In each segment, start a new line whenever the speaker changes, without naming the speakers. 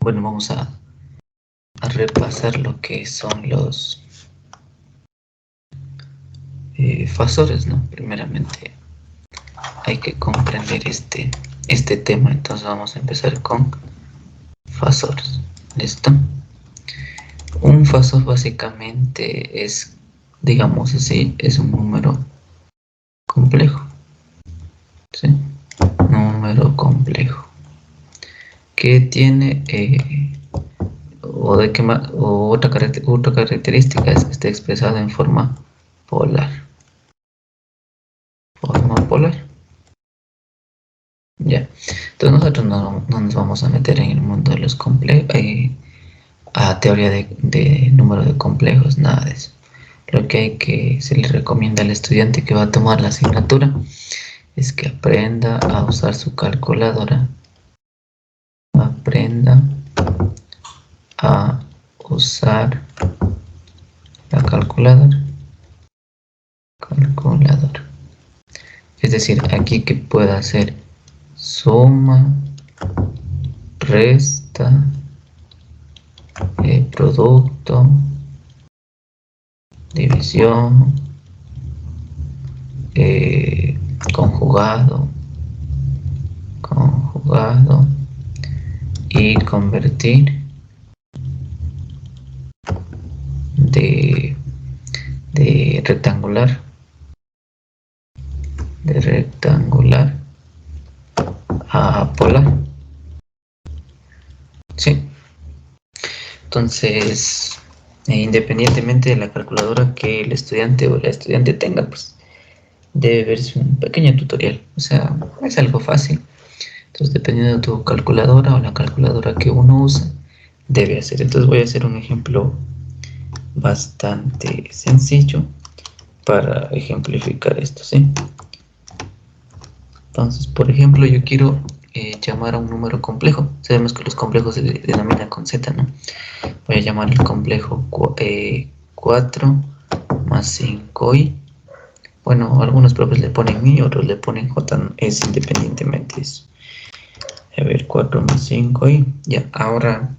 Bueno, vamos a repasar lo que son los fasores, ¿no? Primeramente hay que comprender este tema, entonces vamos a empezar con fasores. ¿Listo? Un fasor básicamente es, digamos así, es un número complejo, ¿sí? Número complejo que tiene otra característica es que esté expresada en forma polar. Forma polar. Ya. Entonces nosotros no nos vamos a meter en el mundo de los complejos, a teoría de número de complejos, nada de eso. Lo que se le recomienda al estudiante que va a tomar la asignatura es que aprenda a usar su calculadora. Aprenda a usar la calculadora. Calculadora. Es decir, aquí que pueda hacer suma, resta, producto, división, conjugado, y convertir de rectangular a polar. Sí. Entonces, independientemente de la calculadora que el estudiante o la estudiante tenga, pues debe verse un pequeño tutorial. O sea, es algo fácil. Entonces, dependiendo de tu calculadora o la calculadora que uno usa, debe hacer. Entonces, voy a hacer un ejemplo bastante sencillo para ejemplificar esto, ¿sí? Entonces, por ejemplo, yo quiero llamar a un número complejo. Sabemos que los complejos se denominan con z, ¿no? Voy a llamar el complejo 4 más 5i. Bueno, algunos profes le ponen i, otros le ponen j, es independientemente eso. A ver, 4 más 5i. Ya, ahora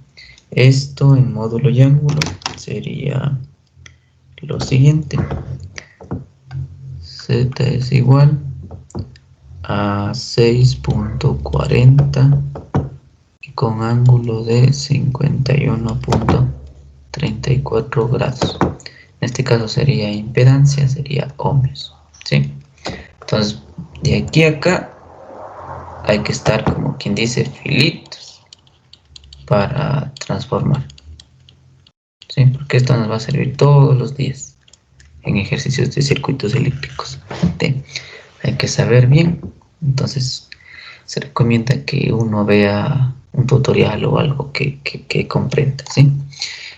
esto en módulo y ángulo sería lo siguiente. Z es igual a 6.40 y con ángulo de 51.34 grados. En este caso sería impedancia, sería ohmios, ¿sí? Entonces, de aquí a acá hay que estar, como quien dice, filitos para transformar, ¿sí? Porque esto nos va a servir todos los días en ejercicios de circuitos elípticos, ¿sí? Hay que saber bien. Entonces se recomienda que uno vea un tutorial o algo que comprenda, ¿sí?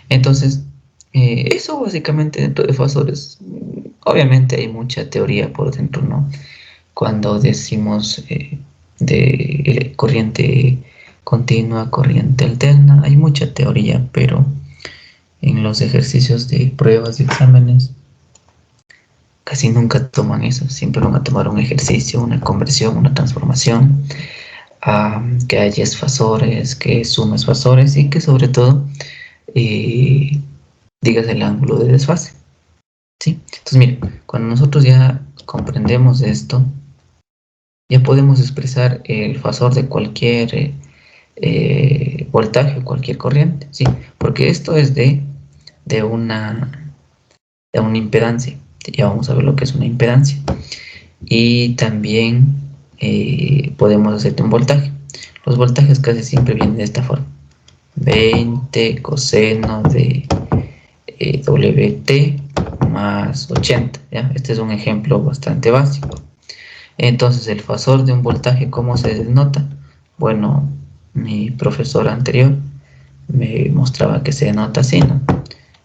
Entonces, eso básicamente dentro de fasores. Obviamente hay mucha teoría por dentro, ¿no? Cuando decimos de corriente continua, corriente alterna, hay mucha teoría, pero en los ejercicios de pruebas y exámenes casi nunca toman eso, siempre van a tomar un ejercicio, una conversión, una transformación, que haya fasores, que sumes fasores y que sobre todo digas el ángulo de desfase, ¿sí? Entonces, miren, cuando nosotros ya comprendemos esto, ya podemos expresar el fasor de cualquier voltaje o cualquier corriente, ¿sí? Porque esto es de una impedancia. Ya vamos a ver lo que es una impedancia. Y también podemos hacerte un voltaje. Los voltajes casi siempre vienen de esta forma: 20 coseno de WT más 80, ¿ya? Este es un ejemplo bastante básico. Entonces, el fasor de un voltaje, ¿cómo se denota? Bueno, mi profesor anterior me mostraba que se denota así, ¿no?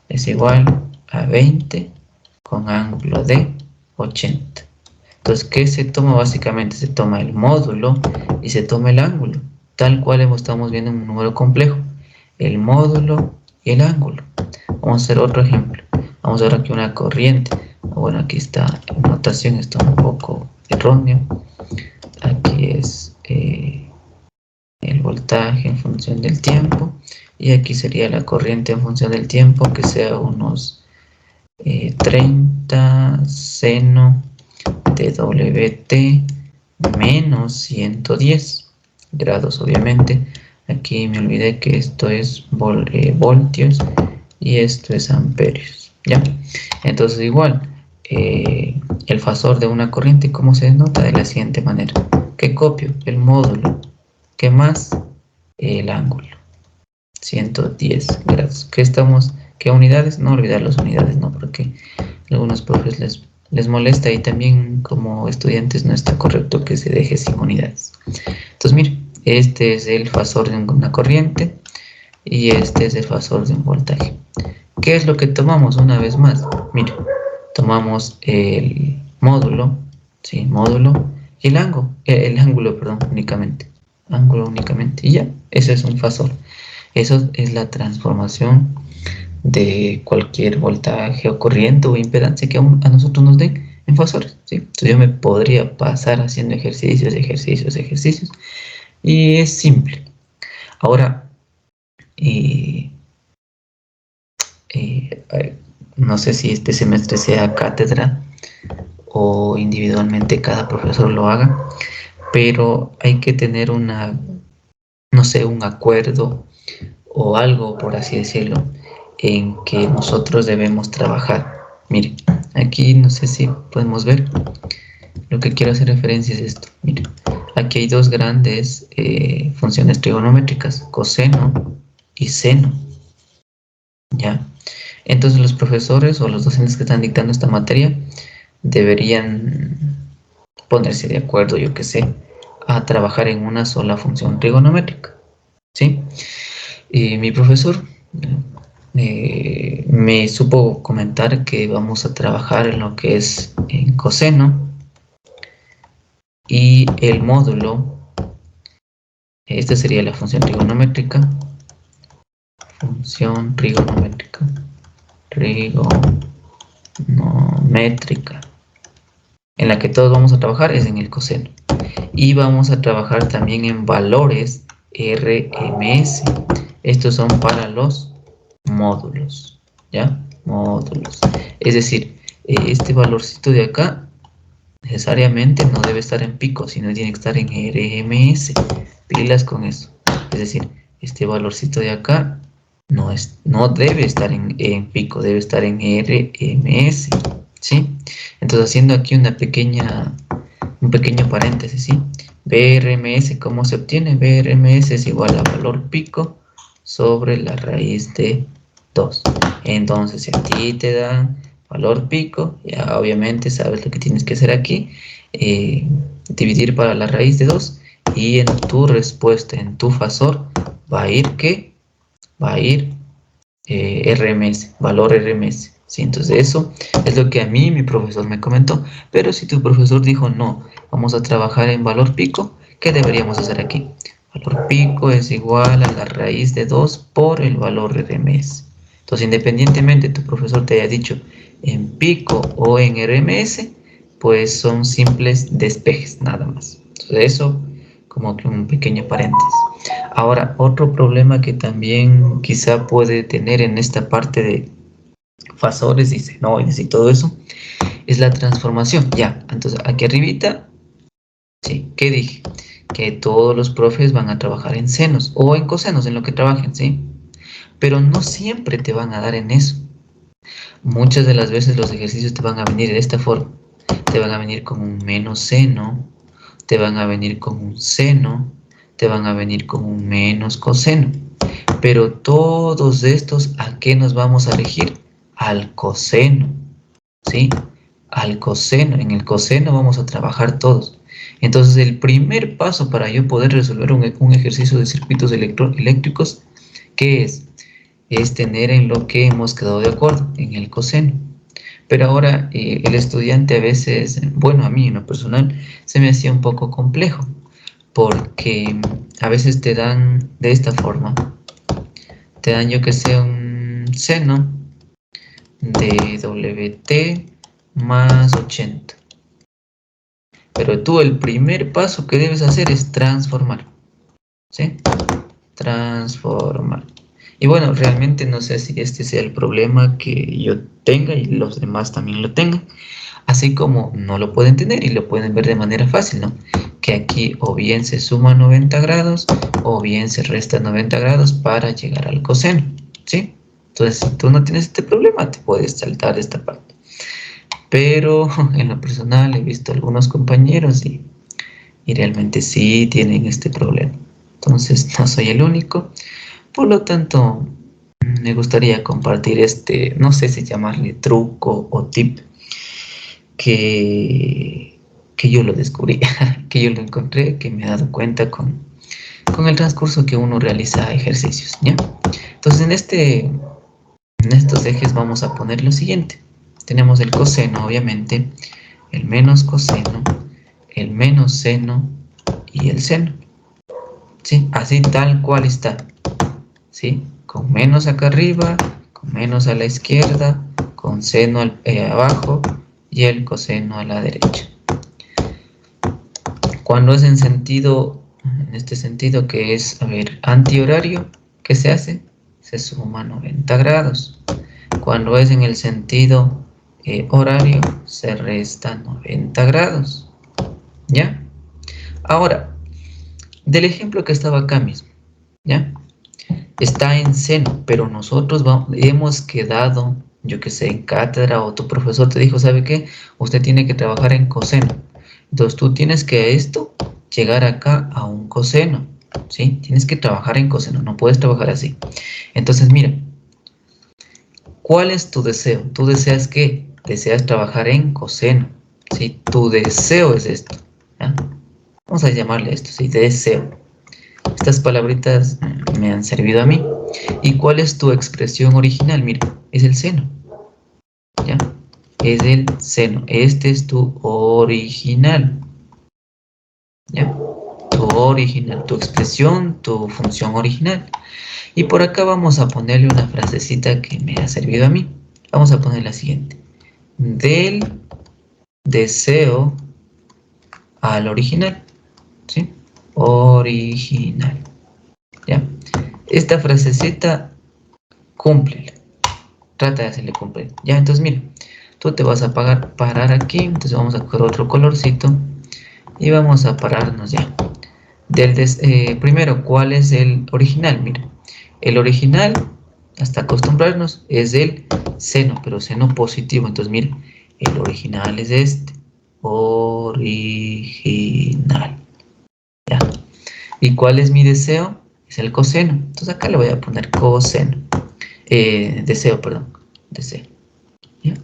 Es igual a 20 con ángulo de 80. Entonces, ¿qué se toma básicamente? Se toma el módulo y se toma el ángulo, tal cual estamos viendo en un número complejo, el módulo y el ángulo. Vamos a hacer otro ejemplo. Vamos a ver aquí una corriente. Bueno, aquí está, en notación está un poco erróneo. Aquí es el voltaje en función del tiempo. y aquí sería la corriente en función del tiempo, que sea unos 30 seno de WT menos 110 grados, obviamente. Aquí me olvidé que esto es voltios y esto es amperios, ¿ya? Entonces igual, el fasor de una corriente, ¿cómo se denota? De la siguiente manera. ¿Qué copio? El módulo. ¿Qué más? El ángulo. 110 grados. ¿Qué unidades? No olvidar las unidades, ¿no? Porque a algunos profes les molesta y también como estudiantes no está correcto que se deje sin unidades. Entonces, mire, este es el fasor de una corriente y este es el fasor de un voltaje. ¿Qué es lo que tomamos una vez más? Mire, tomamos el módulo, ¿sí? Módulo y el ángulo, perdón, únicamente. Ángulo únicamente y ya, ese es un fasor. Eso es la transformación de cualquier voltaje o corriente o impedancia que a nosotros nos den en fasores, ¿sí? Entonces yo me podría pasar haciendo ejercicios, ejercicios, ejercicios y es simple. Ahora, eh, no sé si este semestre sea cátedra o individualmente cada profesor lo haga, pero hay que tener no sé, un acuerdo o algo, por así decirlo, en que nosotros debemos trabajar. Mire, aquí no sé si podemos ver, lo que quiero hacer referencia es esto. Mire, aquí hay dos grandes funciones trigonométricas, coseno y seno, ¿ya? Entonces los profesores o los docentes que están dictando esta materia deberían ponerse de acuerdo, yo qué sé, a trabajar en una sola función trigonométrica, ¿sí? Y mi profesor me supo comentar que vamos a trabajar en lo que es en coseno y el módulo, esta sería la función trigonométrica, trigonométrica, en la que todos vamos a trabajar es en el coseno. Y vamos a trabajar también en valores RMS. Estos son para los módulos, ¿ya? Módulos. Es decir, este valorcito de acá necesariamente no debe estar en pico, sino tiene que estar en RMS. Pilas con eso. Es decir, este valorcito de acá no debe estar en pico, debe estar en RMS, ¿sí? Entonces, haciendo aquí un pequeño paréntesis, ¿sí? BRMS, ¿cómo se obtiene? BRMS es igual a valor pico sobre la raíz de 2. Entonces, si a ti te dan valor pico, ya obviamente sabes lo que tienes que hacer aquí, dividir para la raíz de 2 y en tu respuesta, en tu fasor, va a ir ¿qué? Va a ir RMS, valor RMS. ¿Sí? Entonces eso es lo que a mí mi profesor me comentó. Pero si tu profesor dijo no, vamos a trabajar en valor pico, ¿qué deberíamos hacer aquí? Valor pico es igual a la raíz de 2 por el valor RMS. Entonces independientemente tu profesor te haya dicho en pico o en RMS, pues son simples despejes nada más. Entonces eso como que un pequeño paréntesis. Ahora, otro problema que también quizá puede tener en esta parte de fasores y senoides y todo eso, es la transformación. Ya, entonces aquí arribita, sí, ¿qué dije? Que todos los profes van a trabajar en senos o en cosenos, en lo que trabajen, ¿sí? Pero no siempre te van a dar en eso. Muchas de las veces los ejercicios te van a venir de esta forma. Te van a venir con un menos seno, te van a venir con un seno, te van a venir con un menos coseno. Pero todos estos, ¿a qué nos vamos a elegir? Al coseno, ¿sí? Al coseno. En el coseno vamos a trabajar todos. Entonces, el primer paso para yo poder resolver un ejercicio de circuitos eléctricos, ¿qué es? Es tener en lo que hemos quedado de acuerdo, en el coseno. Pero ahora el estudiante a veces, bueno, a mí en lo personal, se me hacía un poco complejo, porque a veces te dan de esta forma, te dan yo que sé un seno de WT más 80. Pero tú el primer paso que debes hacer es transformar, ¿sí? Transformar. Y bueno, realmente no sé si este sea el problema que yo tenga y los demás también lo tengan. Así como no lo pueden tener y lo pueden ver de manera fácil, ¿no? Que aquí o bien se suma 90 grados o bien se resta 90 grados para llegar al coseno, ¿sí? Entonces, si tú no tienes este problema, te puedes saltar esta parte. Pero en lo personal he visto algunos compañeros y realmente sí tienen este problema. Entonces, no soy el único. Por lo tanto, me gustaría compartir este, no sé si llamarle truco o tip, que, que yo lo descubrí, que yo lo encontré, que me he dado cuenta con el transcurso que uno realiza ejercicios, ¿ya? Entonces, en estos ejes vamos a poner lo siguiente. Tenemos el coseno, obviamente, el menos coseno, el menos seno y el seno, ¿sí? Así tal cual está, ¿sí? Con menos acá arriba, con menos a la izquierda, con seno abajo y el coseno a la derecha. Cuando es en este sentido que es, a ver, antihorario, ¿qué se hace? Se suma 90 grados. Cuando es en el sentido horario, se resta 90 grados. ¿Ya? Ahora, del ejemplo que estaba acá mismo, ¿ya? Está en seno, pero nosotros hemos quedado, yo que sé, en cátedra o tu profesor te dijo, ¿sabe qué? Usted tiene que trabajar en coseno. Entonces tú tienes que a esto llegar acá a un coseno, ¿sí? Tienes que trabajar en coseno, no puedes trabajar así. Entonces mira, ¿cuál es tu deseo? ¿Tú deseas qué? Deseas trabajar en coseno, ¿sí? Tu deseo es esto, ¿ya? Vamos a llamarle esto, ¿sí? Deseo. Estas palabritas me han servido a mí. ¿Y cuál es tu expresión original? Mira, es el seno, ¿ya? Es el seno. Este es tu original, ¿ya? Tu original, tu expresión, tu función original. Y por acá vamos a ponerle una frasecita que me ha servido a mí. Vamos a poner la siguiente. Del deseo al original, ¿sí? Original, ¿ya? Esta frasecita, cúmplela. Trata de hacerle cumplir. Ya, entonces mira, tú te vas a parar aquí, entonces vamos a coger otro colorcito y vamos a pararnos ya. Primero, ¿cuál es el original? Mira, el original, hasta acostumbrarnos, es el seno, pero seno positivo. Entonces mira, el original es este. Original. ¿Ya? ¿Y cuál es mi deseo? Es el coseno. Entonces acá le voy a poner coseno. Deseo, perdón. Deseo. ¿Ya?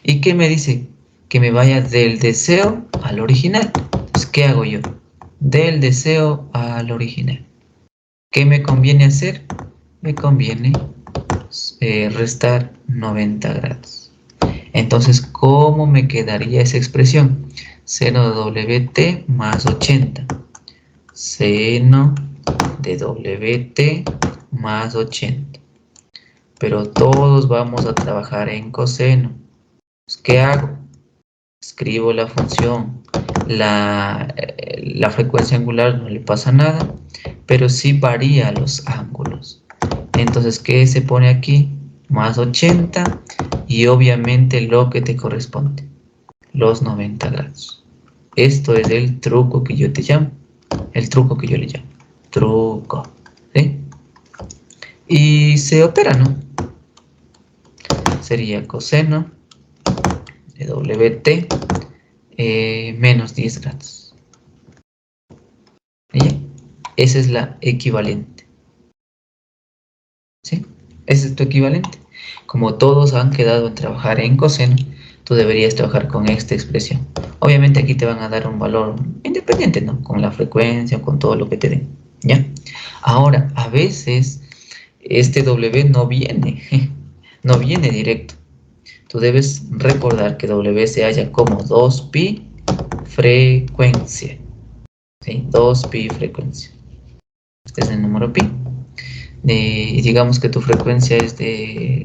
¿Y qué me dice? Que me vaya del deseo al original. Entonces, ¿qué hago yo? Del deseo al original. ¿Qué me conviene hacer? Me conviene restar 90 grados. Entonces, ¿cómo me quedaría esa expresión? Seno de WT más 80. Seno de WT más 80. Pero todos vamos a trabajar en coseno. ¿Qué hago? Escribo la función. La frecuencia angular no le pasa nada, pero sí varía los ángulos. Entonces, ¿qué se pone aquí? Más 80 y obviamente lo que te corresponde, los 90 grados. Esto es el truco que yo te llamo, el truco que yo le llamo, truco, ¿sí? Y se opera, ¿no? Sería coseno de WT menos 10 grados. ¿Ya? Esa es la equivalente. ¿Sí? Ese es tu equivalente. Como todos han quedado en trabajar en coseno, tú deberías trabajar con esta expresión. Obviamente aquí te van a dar un valor independiente, ¿no? Con la frecuencia, con todo lo que te den. ¿Ya? Ahora, a veces este W no viene, no viene directo. Tú debes recordar que W se halla como 2pi frecuencia. ¿Sí? 2pi frecuencia. Este es el número pi. Y digamos que tu frecuencia es de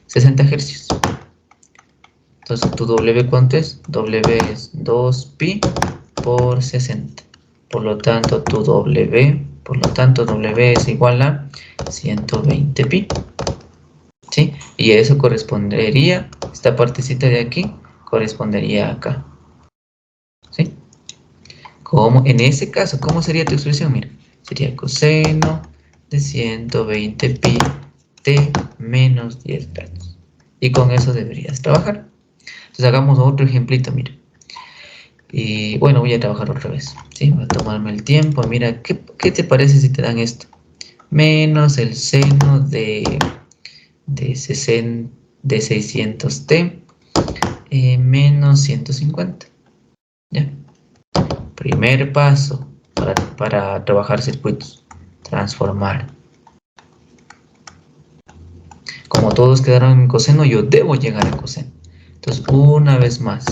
60 Hz. Entonces, ¿tu W cuánto es? W es 2pi por 60. Por lo tanto, tu W Por lo tanto, W es igual a 120 pi. ¿Sí? Y eso correspondería, esta partecita de aquí, correspondería acá. ¿Sí? Como en ese caso, ¿cómo sería tu expresión? Mira, sería coseno de 120 pi t menos 10 grados. Y con eso deberías trabajar. Entonces hagamos otro ejemplito, mira. Y bueno, voy a trabajar otra vez. ¿Sí? Voy a tomarme el tiempo. Mira, ¿qué te parece si te dan esto? Menos el seno de 600t menos 150. ¿Ya? Primer paso para trabajar circuitos. Transformar. Como todos quedaron en coseno, yo debo llegar a coseno. Entonces, una vez más.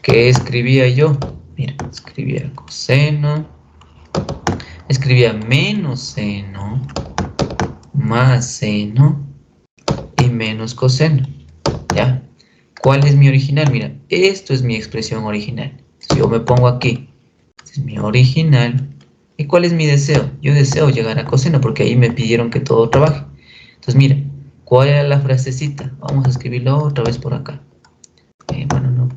¿Qué escribía yo? Mira, escribía coseno. Escribía menos seno más seno y menos coseno. ¿Ya? ¿Cuál es mi original? Mira, esto es mi expresión original. Si yo me pongo aquí, este es mi original. ¿Y cuál es mi deseo? Yo deseo llegar a coseno porque ahí me pidieron que todo trabaje. Entonces, mira, ¿cuál era la frasecita? Vamos a escribirlo otra vez por acá. Bueno, no,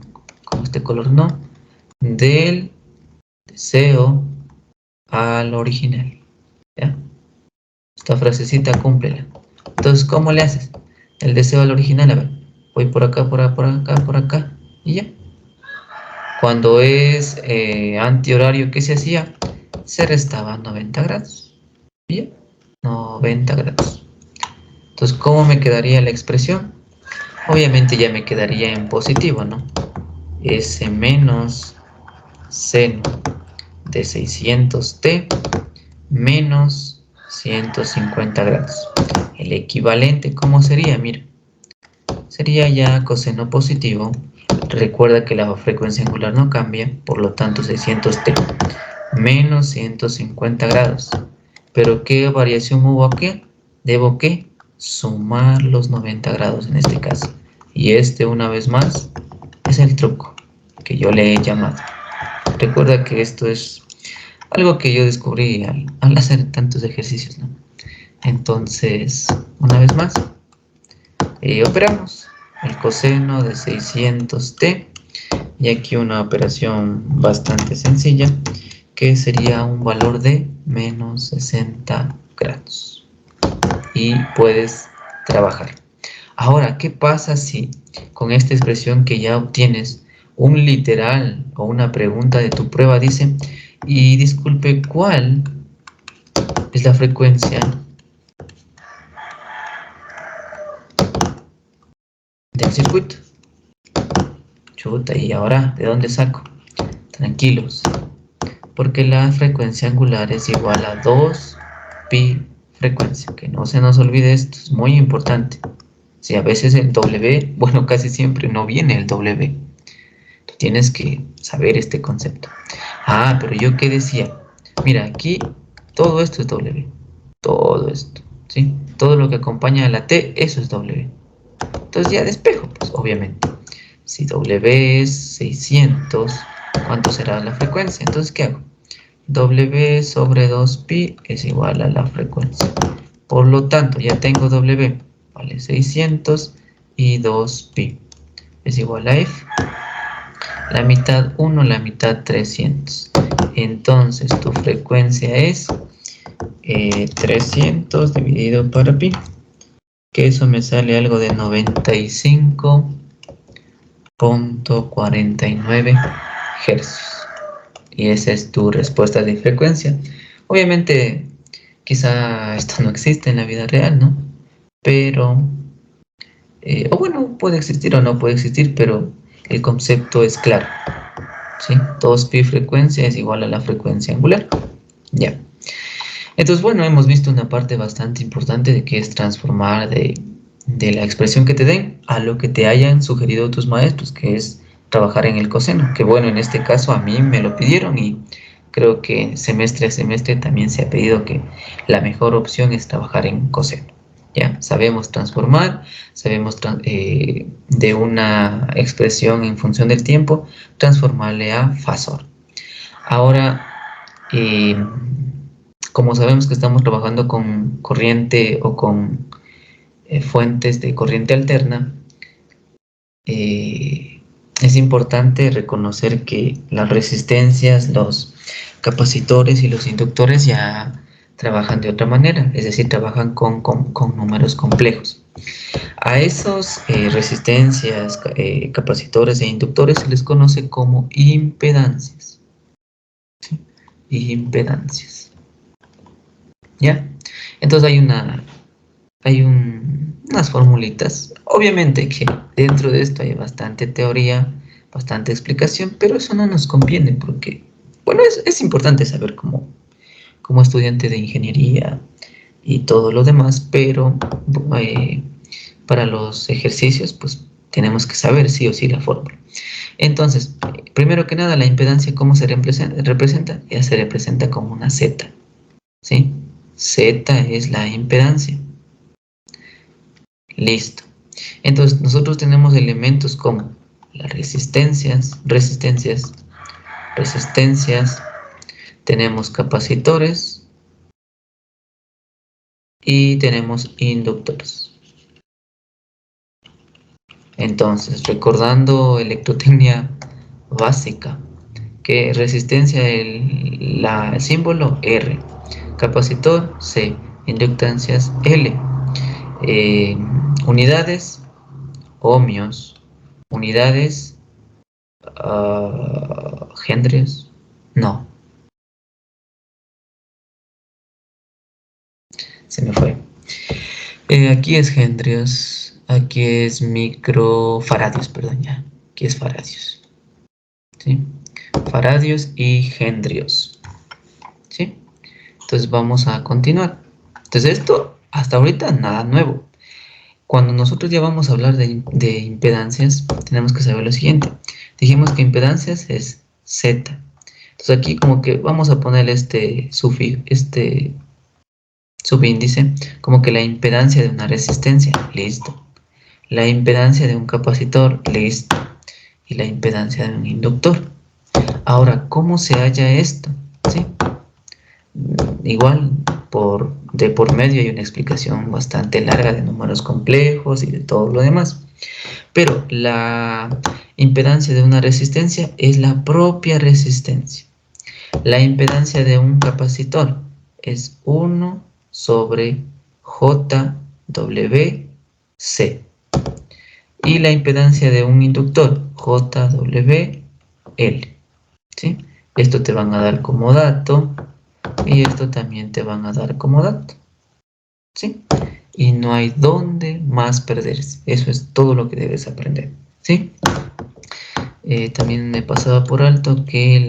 con este color no. Del deseo al original. ¿Ya? Esta frasecita cúmplela. Entonces, ¿cómo le haces? El deseo al original, a ver. Voy por acá, por acá, por acá, por acá. Y ya. Cuando es antihorario, ¿qué se hacía? Se restaba 90 grados. ¿Y ya? 90 grados. Entonces, ¿cómo me quedaría la expresión? Obviamente ya me quedaría en positivo, ¿no? S menos seno de 600t menos 150 grados. El equivalente, ¿cómo sería? Mira, sería ya coseno positivo. Recuerda que la frecuencia angular no cambia, por lo tanto 600t menos 150 grados. ¿Pero qué variación hubo aquí? Debo que sumar los 90 grados en este caso. Y este, una vez más, es el truco que yo le he llamado. Recuerda que esto es algo que yo descubrí al hacer tantos ejercicios, ¿no? Entonces, una vez más, operamos el coseno de 600t y aquí una operación bastante sencilla que sería un valor de menos 60 grados y puedes trabajar. Ahora, ¿qué pasa si con esta expresión que ya obtienes un literal o una pregunta de tu prueba dice, y disculpe, ¿cuál es la frecuencia del circuito? Chuta, ¿y ahora de dónde saco? Tranquilos, porque la frecuencia angular es igual a 2 pi frecuencia. Que no se nos olvide esto, es muy importante. Si a veces el W, bueno, casi siempre no viene el W. Tú tienes que saber este concepto. Ah, pero yo qué decía. Mira, aquí todo esto es W. Todo esto, ¿sí? Todo lo que acompaña a la T, eso es W. Entonces ya despejo, pues obviamente. Si W es 600, ¿cuánto será la frecuencia? Entonces, ¿qué hago? W sobre 2pi es igual a la frecuencia. Por lo tanto, ya tengo W, vale 600 y 2pi es igual a F. La mitad 1, la mitad 300. Entonces, tu frecuencia es 300 dividido para pi, que eso me sale algo de 95.49 Hz. Y esa es tu respuesta de frecuencia. Obviamente, quizá esto no existe en la vida real, ¿no? Pero, o bueno, puede existir o no puede existir, pero el concepto es claro, ¿sí? 2pi frecuencia es igual a la frecuencia angular. Ya. Entonces, bueno, hemos visto una parte bastante importante de qué es transformar de la expresión que te den a lo que te hayan sugerido tus maestros, que es trabajar en el coseno. Que bueno, en este caso a mí me lo pidieron y creo que semestre a semestre también se ha pedido que la mejor opción es trabajar en coseno. ¿Ya? Sabemos transformar, sabemos de una expresión en función del tiempo, transformarle a fasor. Ahora, como sabemos que estamos trabajando con corriente o con fuentes de corriente alterna, es importante reconocer que las resistencias, los capacitores y los inductores ya trabajan de otra manera, es decir, trabajan con números complejos. A esos resistencias, capacitores e inductores se les conoce como impedancias. ¿Sí? Impedancias. ¿Ya? Entonces hay unas formulitas. Obviamente que dentro de esto hay bastante teoría, bastante explicación, pero eso no nos conviene porque, bueno, es importante saber como estudiante de ingeniería y todo lo demás, pero para los ejercicios, pues tenemos que saber sí o sí la fórmula. Entonces, primero que nada, la impedancia, ¿cómo se representa? Ya se representa como una Z, ¿sí? Z es la impedancia. Listo. Entonces, nosotros tenemos elementos como las resistencias, tenemos capacitores y tenemos inductores. Entonces, recordando electrotecnia básica, que resistencia el símbolo R, capacitor C, inductancias L, unidades ohmios, unidades hendrios, no, se me fue. Aquí es hendrios, aquí es microfaradios, perdón, ya, aquí es faradios, ¿sí? Faradios y hendrios, ¿sí? Entonces vamos a continuar. Entonces esto hasta ahorita nada nuevo. Cuando nosotros ya vamos a hablar de impedancias, tenemos que saber lo siguiente. Dijimos que impedancias es Z. Entonces aquí como que vamos a poner este subíndice, como que la impedancia de una resistencia, listo. La impedancia de un capacitor, listo. Y la impedancia de un inductor. Ahora, ¿cómo se halla esto? ¿Sí? Igual, de por medio hay una explicación bastante larga de números complejos y de todo lo demás. Pero la impedancia de una resistencia es la propia resistencia. La impedancia de un capacitor es 1 sobre JWC. Y la impedancia de un inductor, JWL. ¿Sí? Esto te van a dar como dato y esto también te van a dar como dato. ¿Sí? Y no hay dónde más perderse. Eso es todo lo que debes aprender. ¿Sí? También me pasaba por alto que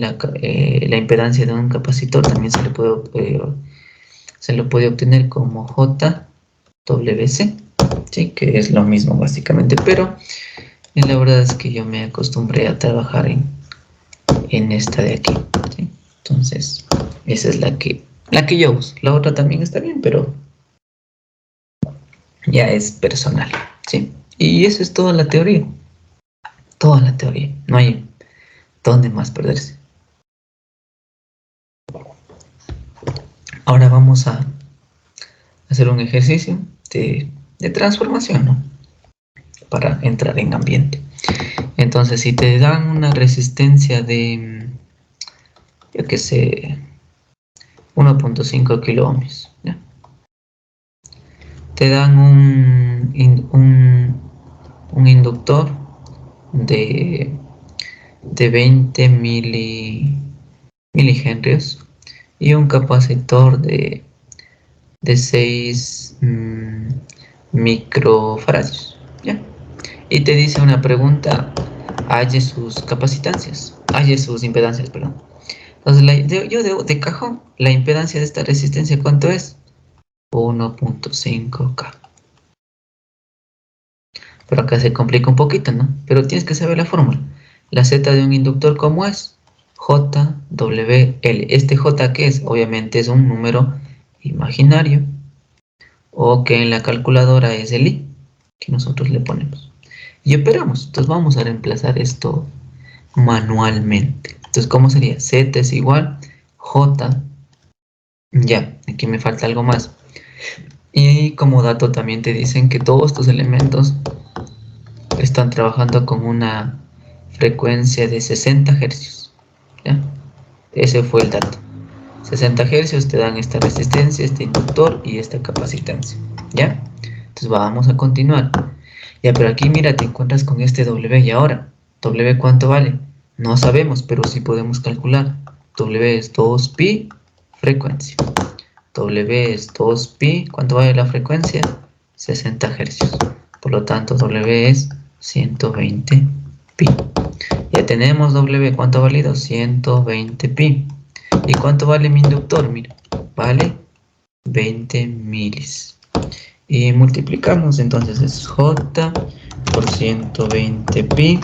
la impedancia de un capacitor también se lo puede obtener como JWC, ¿sí? Que es lo mismo básicamente, pero la verdad es que yo me acostumbré a trabajar en esta de aquí, ¿sí? Entonces esa es la que yo uso. La otra también está bien, pero ya es personal, ¿sí? Y eso es toda la teoría, no hay dónde más perderse. Ahora vamos a hacer un ejercicio de transformación, ¿no? Para entrar en ambiente. Entonces, si te dan una resistencia de, yo qué sé, 1.5 kilo ohmios, ¿ya? Te dan un inductor de 20 milihenrios y un capacitor de 6 microfaradios, ¿ya? Y te dice una pregunta, halle sus impedancias, perdón. Entonces, yo de cajón, la impedancia de esta resistencia, ¿cuánto es? 1.5K. Pero acá se complica un poquito, ¿no? Pero tienes que saber la fórmula. La Z de un inductor, ¿cómo es? JWL. ¿Este J qué es? Obviamente es un número imaginario, o que en la calculadora es el I, que nosotros le ponemos. Y operamos. Entonces vamos a reemplazar esto manualmente. Entonces Entonces, ¿cómo sería? Z es igual J. Ya, aquí me falta algo más. Y como dato también te dicen que todos estos elementos están trabajando con una frecuencia de 60 hercios. ¿Ya? Ese fue el dato. 60 hercios te dan esta resistencia, este inductor y esta capacitancia. ¿Ya? Entonces vamos a continuar. Ya, pero aquí mira, te encuentras con este W y ahora, W ¿cuánto vale? No sabemos, pero sí podemos calcular. W es 2pi frecuencia. W es 2pi, ¿cuánto vale la frecuencia? 60 hercios. Por lo tanto, W es 120 pi. Ya tenemos W, ¿cuánto ha valido? 120 pi. ¿Y cuánto vale mi inductor? Mira, vale 20 milis. Y multiplicamos, entonces es J por 120 pi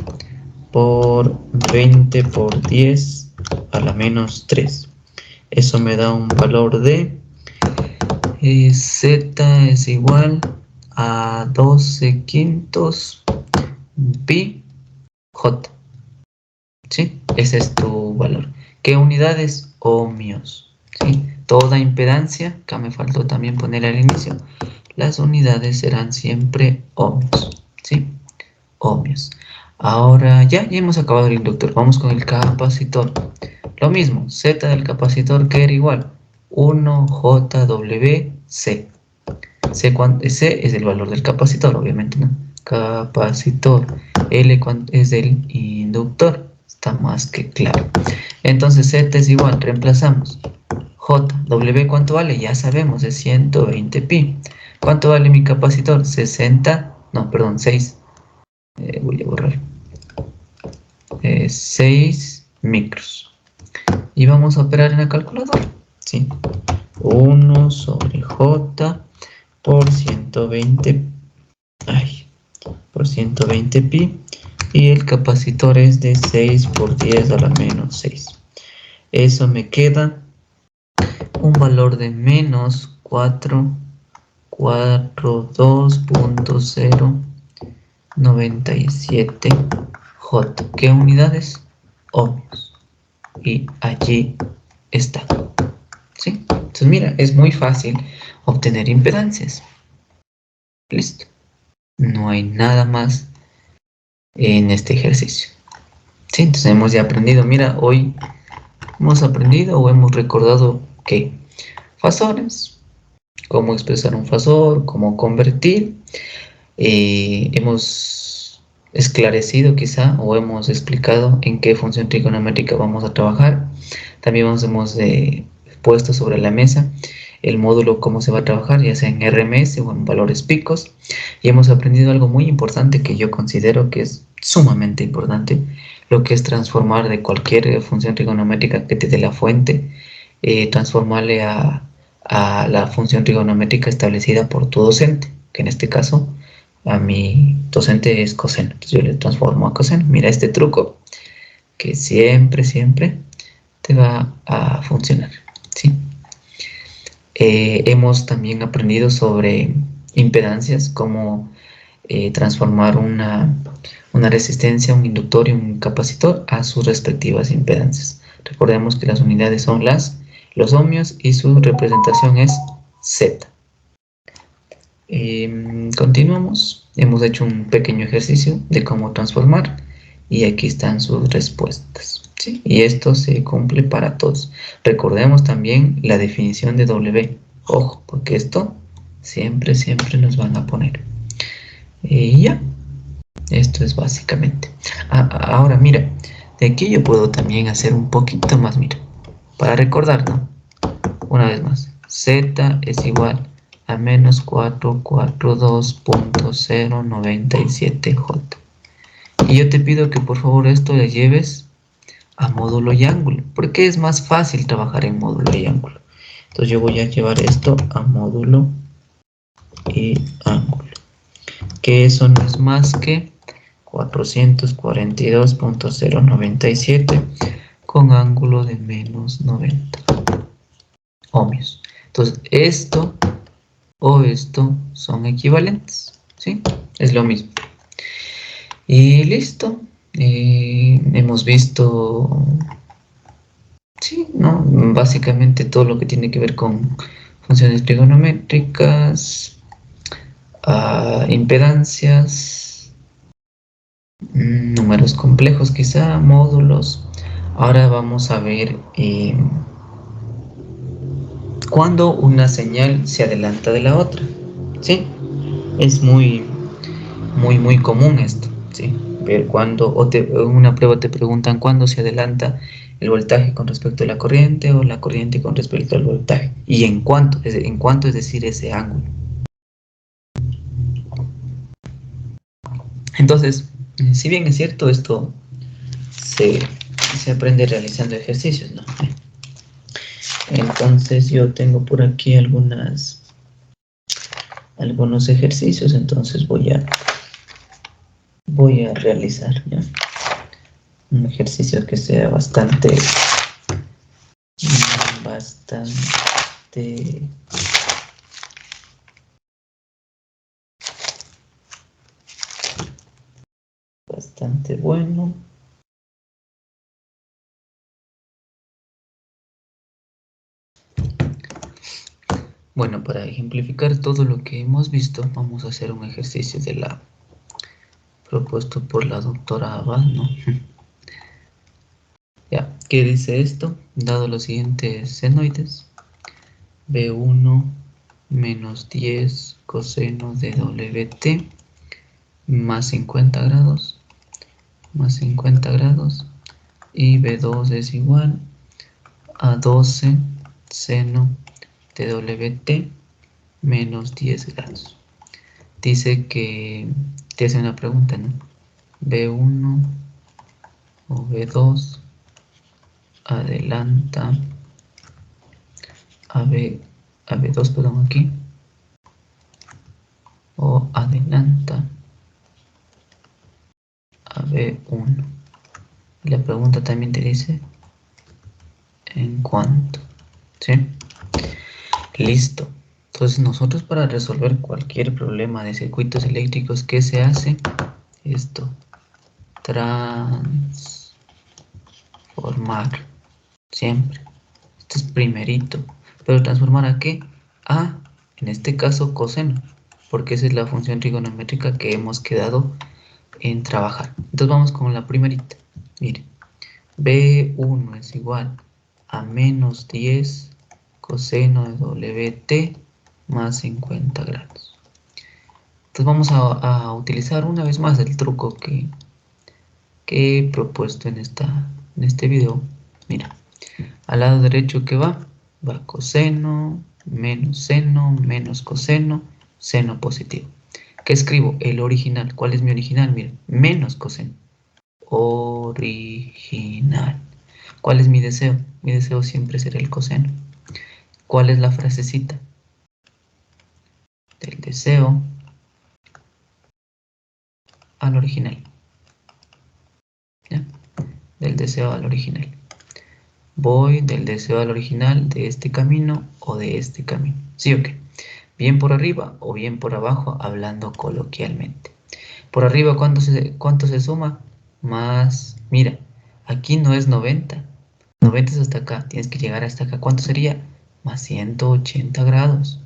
por 20 por 10 a la menos 3. Eso me da un valor de Z es igual a 12 quintos pi J. ¿Sí? Ese es tu valor. ¿Qué unidades? Ohmios. ¿Sí? Toda impedancia, acá me faltó también poner al inicio, las unidades serán siempre ohmios. ¿Sí? Ohmios. Ahora ya hemos acabado el inductor. Vamos con el capacitor. Lo mismo, Z del capacitor que era igual 1JWC. C es el valor del capacitor, obviamente, ¿no? Capacitor. L es del inductor. Está más que claro. Entonces Z es igual, reemplazamos. J, W, ¿cuánto vale? Ya sabemos, es 120 pi. ¿Cuánto vale mi capacitor? 60, no, perdón, 6. Voy a borrar. 6 micros. Y vamos a operar en la calculadora. ¿Sí? 1 sobre J por 120. Por 120 pi. Y el capacitor es de 6 por 10 a la menos 6. Eso me queda un valor de menos 442.097 J. ¿Qué unidades? Ohmios. Y allí está. ¿Sí? Entonces mira, es muy fácil obtener impedancias. Listo. No hay nada más en este ejercicio. ¿Sí? Entonces hemos ya aprendido. Mira, hoy hemos aprendido o hemos recordado que fasores, cómo expresar un fasor, cómo convertir. Hemos esclarecido quizá o hemos explicado en qué función trigonométrica vamos a trabajar. También hemos puesto sobre la mesa el módulo cómo se va a trabajar, ya sea en RMS o en valores picos. Y hemos aprendido algo muy importante que yo considero que es sumamente importante, lo que es transformar de cualquier función trigonométrica que te dé la fuente, transformarle a la función trigonométrica establecida por tu docente, que en este caso a mi docente es coseno. Entonces yo le transformo a coseno. Mira este truco que siempre te va a funcionar, ¿sí? Hemos también aprendido sobre impedancias, cómo transformar una resistencia, un inductor y un capacitor a sus respectivas impedancias. Recordemos que las unidades son los ohmios y su representación es Z. Continuamos. Hemos hecho un pequeño ejercicio de cómo transformar y aquí están sus respuestas. ¿Sí? Y esto se cumple para todos. Recordemos también la definición de W. Ojo, porque esto siempre nos van a poner. Y ya, esto es básicamente. Ahora mira, de aquí yo puedo también hacer un poquito más, mira, para recordar, ¿no? Una vez más, Z es igual a menos 442.097 J. Y yo te pido que por favor esto le lleves a módulo y ángulo, porque es más fácil trabajar en módulo y ángulo. Entonces yo voy a llevar esto a módulo y ángulo, que eso no es más que 442.097 con ángulo de menos 90 ohmios. Entonces esto o esto son equivalentes, ¿sí? Es lo mismo. Y listo. Hemos visto Sí, no, básicamente todo lo que tiene que ver con funciones trigonométricas, impedancias, números complejos quizá, módulos. Ahora vamos a ver cuándo una señal se adelanta de la otra. Sí, es muy común esto. Sí, ver cuándo, en una prueba te preguntan cuándo se adelanta el voltaje con respecto a la corriente o la corriente con respecto al voltaje. Y en cuánto es decir ese ángulo. Entonces, si bien es cierto, esto se, se aprende realizando ejercicios, ¿no? Entonces yo tengo por aquí algunos ejercicios, entonces voy a realizar, ¿ya? Un ejercicio que sea bastante, bastante bueno. Bueno, para ejemplificar todo lo que hemos visto, vamos a hacer un ejercicio propuesto por la doctora Abad, ¿no? Ya, ¿qué dice esto? Dado los siguientes senoides, B1 menos 10 coseno de WT más 50 grados, y B2 es igual a 12 seno de WT menos 10 grados. Dice que te hace una pregunta, ¿no? B1 o B2 adelanta a B2, perdón, aquí, o adelanta a B1. Y la pregunta también te dice en cuánto, ¿sí? Listo. Entonces nosotros para resolver cualquier problema de circuitos eléctricos, ¿qué se hace? Esto, transformar, siempre. Esto es primerito. Pero transformar ¿a qué? A, en este caso, coseno, porque esa es la función trigonométrica que hemos quedado en trabajar. Entonces vamos con la primerita. Mire, B1 es igual a menos 10 coseno de WT más 50 grados. Entonces vamos a utilizar una vez más el truco que he propuesto en este video. Mira, al lado derecho que va coseno, menos coseno, seno positivo. ¿Qué escribo? El original. ¿Cuál es mi original? Mira, menos coseno. Original. ¿Cuál es mi deseo? Mi deseo siempre será el coseno. ¿Cuál es la frasecita? Del deseo al original. ¿Ya? Del deseo al original. Voy del deseo al original de este camino o de este camino. ¿Sí o qué? Bien por arriba o bien por abajo, hablando coloquialmente. Por arriba, cuánto se suma? Más, mira, aquí no es 90. 90 es hasta acá, tienes que llegar hasta acá. ¿Cuánto sería? Más 180 grados.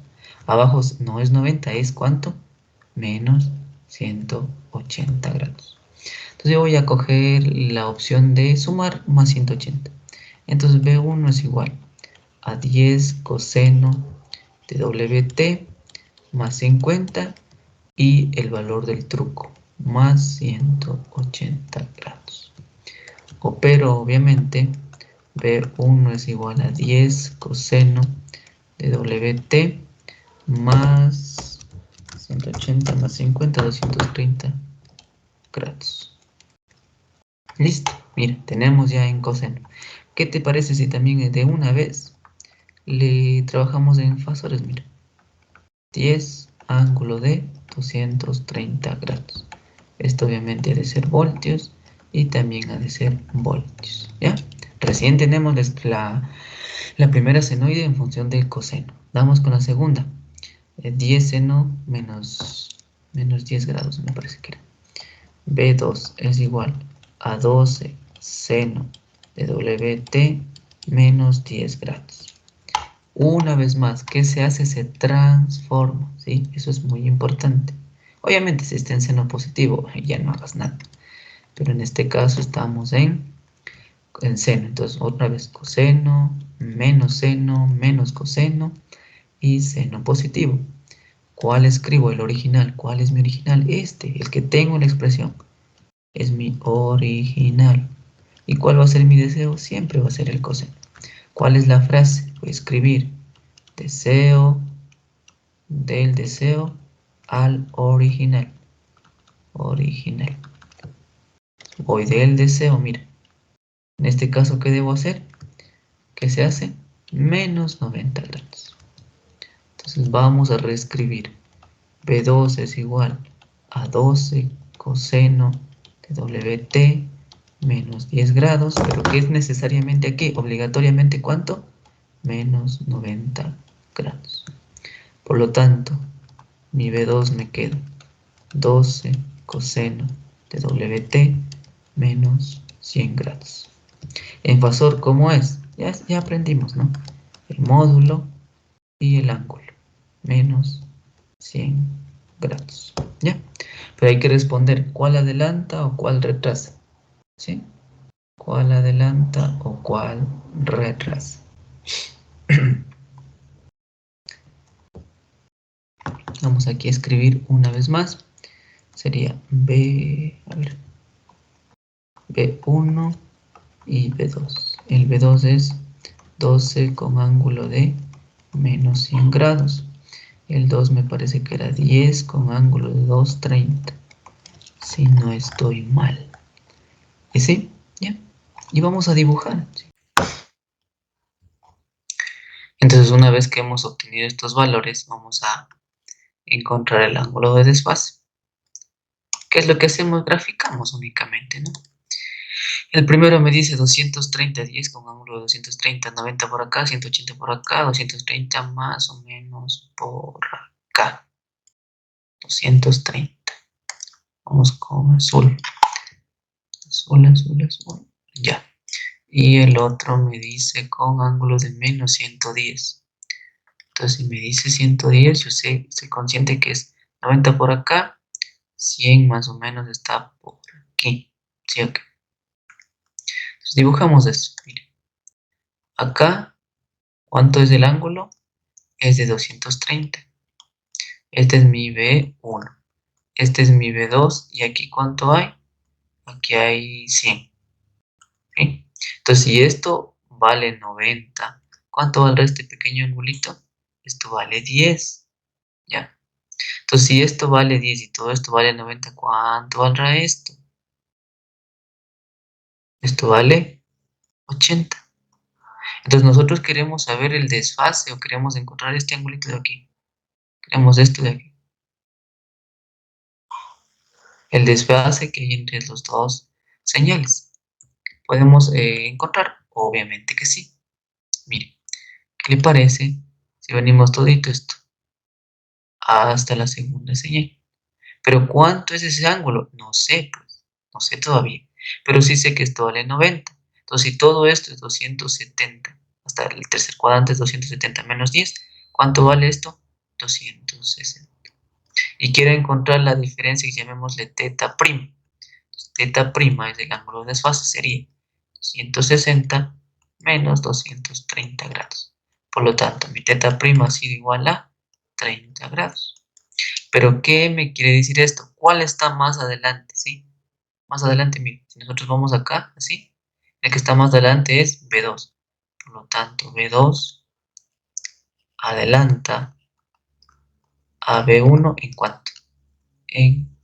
Abajo no es 90, ¿es cuánto? Menos 180 grados. Entonces yo voy a coger la opción de sumar más 180. Entonces B1 es igual a 10 coseno de WT más 50 y el valor del truco más 180 grados. Opero obviamente B1 es igual a 10 coseno de WT más 180 más 50, 230 grados. Listo, mira, tenemos ya en coseno. ¿Qué te parece si también de una vez le trabajamos en fasores? Mira, 10 ángulo de 230 grados. Esto obviamente ha de ser voltios y también ha de ser voltios, ¿ya? Recién tenemos la primera senoide en función del coseno. Vamos con la segunda. 10 seno menos 10 grados, me parece que era. B2 es igual a 12 seno de WT menos 10 grados. Una vez más, ¿qué se hace? Se transforma, ¿sí? Eso es muy importante. Obviamente, si está en seno positivo, ya no hagas nada. Pero en este caso estamos en seno. Entonces, otra vez coseno, menos coseno y seno positivo. ¿Cuál escribo? El original. ¿Cuál es mi original? Este, el que tengo en la expresión. Es mi original. ¿Y cuál va a ser mi deseo? Siempre va a ser el coseno. ¿Cuál es la frase? Voy a escribir deseo del deseo al original. Original. Voy del deseo, mira. En este caso, ¿qué debo hacer? ¿Qué se hace? Menos 90 grados. Entonces vamos a reescribir. B2 es igual a 12 coseno de WT menos 10 grados, pero ¿qué es necesariamente aquí? Obligatoriamente, ¿cuánto? Menos 90 grados. Por lo tanto, mi B2 me queda 12 coseno de WT menos 100 grados. En fasor, ¿cómo es? Ya aprendimos, ¿no? El módulo y el ángulo. Menos 100 grados. ¿Ya? Pero hay que responder cuál adelanta o cuál retrasa. ¿Sí? ¿Cuál adelanta o cuál retrasa? Vamos aquí a escribir una vez más. Sería B1 y B2. El B2 es 12 con ángulo de menos 100 grados. El 2 me parece que era 10 con ángulo de 230. Si no estoy mal. ¿Y sí? ¿Ya? Y vamos a dibujar. ¿Sí? Entonces, una vez que hemos obtenido estos valores, vamos a encontrar el ángulo de desfase. ¿Qué es lo que hacemos? Graficamos únicamente, ¿no? El primero me dice 230, 10 con ángulo de 230, 90 por acá, 180 por acá, 230 más o menos por acá. 230. Vamos con azul. Azul, azul, azul. Ya. Y el otro me dice con ángulo de menos 110. Entonces, si me dice 110, yo sé, estoy consciente que es 90 por acá, 100 más o menos está por aquí. ¿Sí o qué? Entonces, dibujamos esto. Miren. Acá, ¿cuánto es el ángulo? Es de 230. Este es mi B1. Este es mi B2. ¿Y aquí cuánto hay? Aquí hay 100. ¿Sí? Entonces, si esto vale 90, ¿cuánto valdrá este pequeño angulito? Esto vale 10. ¿Ya? Entonces, si esto vale 10 y todo esto vale 90, ¿cuánto valdrá esto? Esto vale 80. Entonces, nosotros queremos saber el desfase o queremos encontrar este angulito de aquí. Queremos esto de aquí. El desfase que hay entre los dos señales. ¿Podemos encontrar? Obviamente que sí. Mire, ¿qué le parece si venimos todito esto hasta la segunda señal? Pero ¿cuánto es ese ángulo? No sé, pues. No sé todavía. Pero sí sé que esto vale 90. Entonces, si todo esto es 270, hasta el tercer cuadrante es 270 menos 10, ¿cuánto vale esto? 260. Y quiero encontrar la diferencia y llamémosle teta prima. Entonces, teta prima es el ángulo de desfase, sería 260 menos 230 grados. Por lo tanto, mi teta prima ha sido igual a 30 grados. Pero, ¿qué me quiere decir esto? ¿Cuál está más adelante? ¿Sí? Más adelante, miren, si nosotros vamos acá, así, el que está más adelante es B2. Por lo tanto, B2 adelanta a B1 en cuánto? En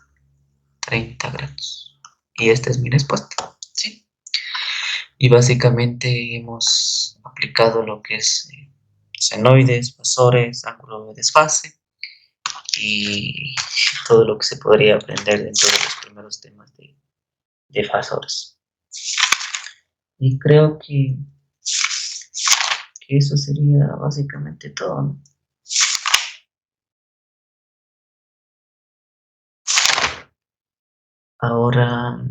30 grados. Y esta es mi respuesta. ¿Sí? Y básicamente hemos aplicado lo que es senoides, fasores, ángulo de desfase y todo lo que se podría aprender dentro de los primeros temas de fasores. Y creo que eso sería básicamente todo, ¿no? Ahora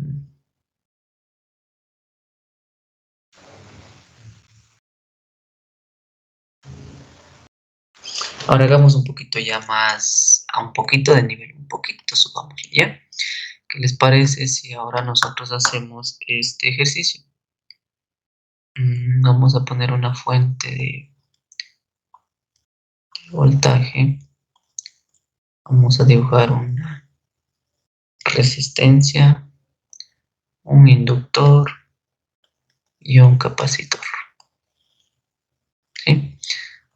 Ahora hagamos un poquito ya más, a un poquito de nivel, un poquito subamos, ¿ya? ¿Qué les parece si ahora nosotros hacemos este ejercicio? Vamos a poner una fuente de voltaje. Vamos a dibujar una resistencia, un inductor y un capacitor. ¿Sí?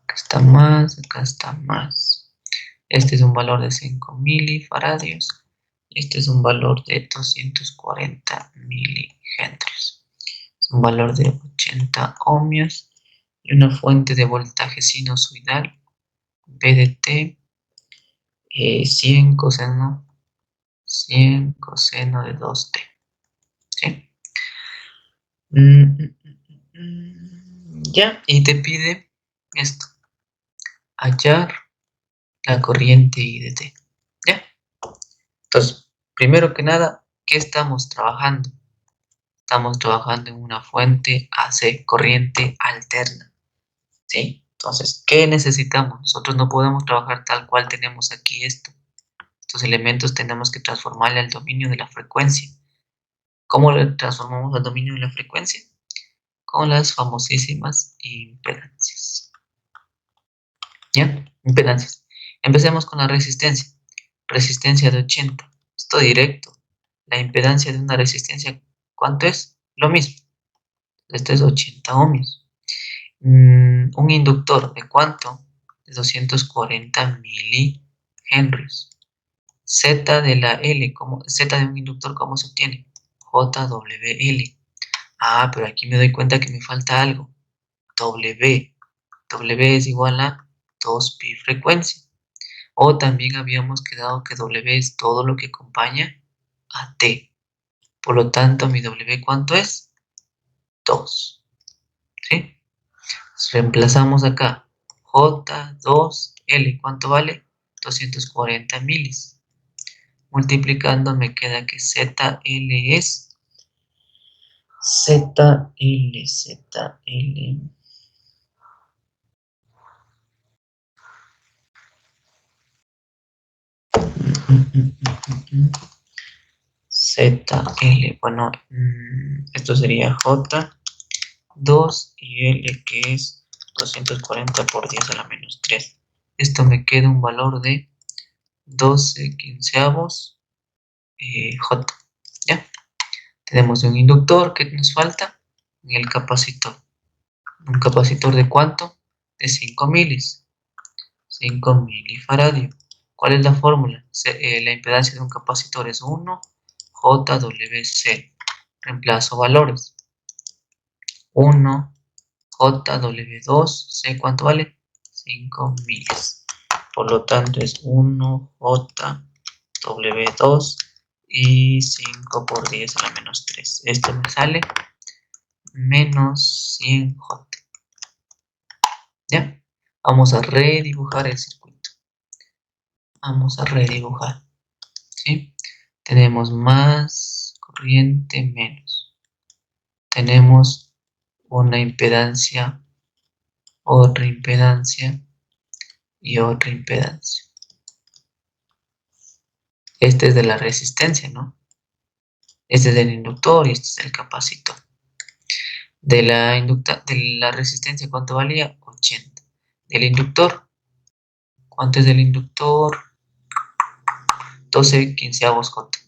Acá está más, acá está más. Este es un valor de 5 milifaradios. Este es un valor de 240 milihenries. Es un valor de 80 ohmios y una fuente de voltaje sinusoidal V de t 100 coseno de 2t. ¿Sí? Ya, y te pide esto, hallar la corriente I de t. ¿Ya? Entonces, primero que nada, ¿qué estamos trabajando? Estamos trabajando en una fuente AC, corriente alterna. ¿Sí? Entonces, ¿qué necesitamos? Nosotros no podemos trabajar tal cual tenemos aquí esto. Estos elementos tenemos que transformarle al dominio de la frecuencia. ¿Cómo le transformamos al dominio de la frecuencia? Con las famosísimas impedancias. ¿Ya? Impedancias. Empecemos con la resistencia. Resistencia de 80. Esto directo. La impedancia de una resistencia, ¿cuánto es? Lo mismo. Esto es 80 ohmios. Un inductor, ¿de cuánto? De 240 milihenries. Z de la L, Z de un inductor, ¿cómo se obtiene? JWL. Ah, pero aquí me doy cuenta que me falta algo. W. W es igual a 2pi frecuencia. O también habíamos quedado que W es todo lo que acompaña a T. Por lo tanto, mi W, ¿cuánto es? 2. ¿Sí? Reemplazamos acá. J2L, ¿cuánto vale? 240 milis. Multiplicando me queda que ZL es ZL. ZL, bueno, esto sería J2 y L que es 240 por 10 a la menos 3. Esto me queda un valor de 12 quinceavos J. ¿Ya? Tenemos un inductor que nos falta en el capacitor. ¿Un capacitor de cuánto? De 5 milis. 5 milifaradios. ¿Cuál es la fórmula? La impedancia de un capacitor es 1 JWC. Reemplazo valores. 1 JW2, C, ¿cuánto vale? 5 milis. Por lo tanto es 1 JW2 y 5 por 10 a la menos 3. Esto me sale menos 100 J. ¿Ya? Vamos a redibujar el circuito. Vamos a redibujar. ¿Sí? Tenemos más corriente, menos. Tenemos una impedancia, otra impedancia y otra impedancia. Este es de la resistencia, ¿no? Este es del inductor y este es del capacitor. De la resistencia, ¿cuánto valía? 80. Del inductor, ¿cuánto es del inductor? 12 quinceavos J.